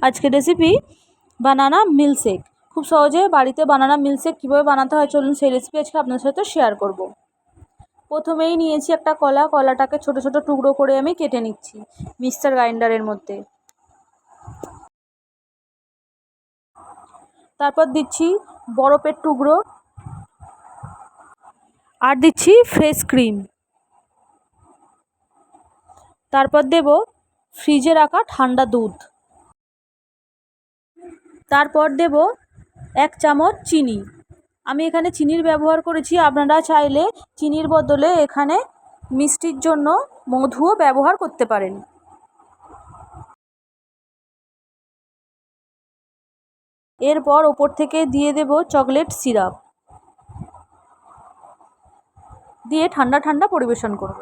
আজকের রেসিপি বানানা মিল্কশেক। খুব সহজে বাড়িতে বানানা মিল্কশেক কীভাবে বানাতে হয় চলুন সেই রেসিপি আজকে আপনাদের সাথে শেয়ার করব। প্রথমেই নিয়েছি একটা কলা, কলাটাকে ছোট ছোট টুকরো করে আমি কেটে নিচ্ছি মিক্সচার গ্রাইন্ডারের মধ্যে। তারপর দিচ্ছি বরফের টুকরো আর দিচ্ছি ফ্রেশ ক্রিম। তারপর দেব ফ্রিজে রাখা ঠান্ডা দুধ। তারপর দেব 1 চামচ চিনি। আমি এখানে চিনির ব্যবহার করেছি, আপনারা চাইলে চিনির বদলে এখানে মিষ্টির জন্য মধুও ব্যবহার করতে পারেন। এরপর ওপর থেকে দিয়ে দেব চকলেট সিরাপ, দিয়ে ঠান্ডা ঠান্ডা পরিবেশন করব।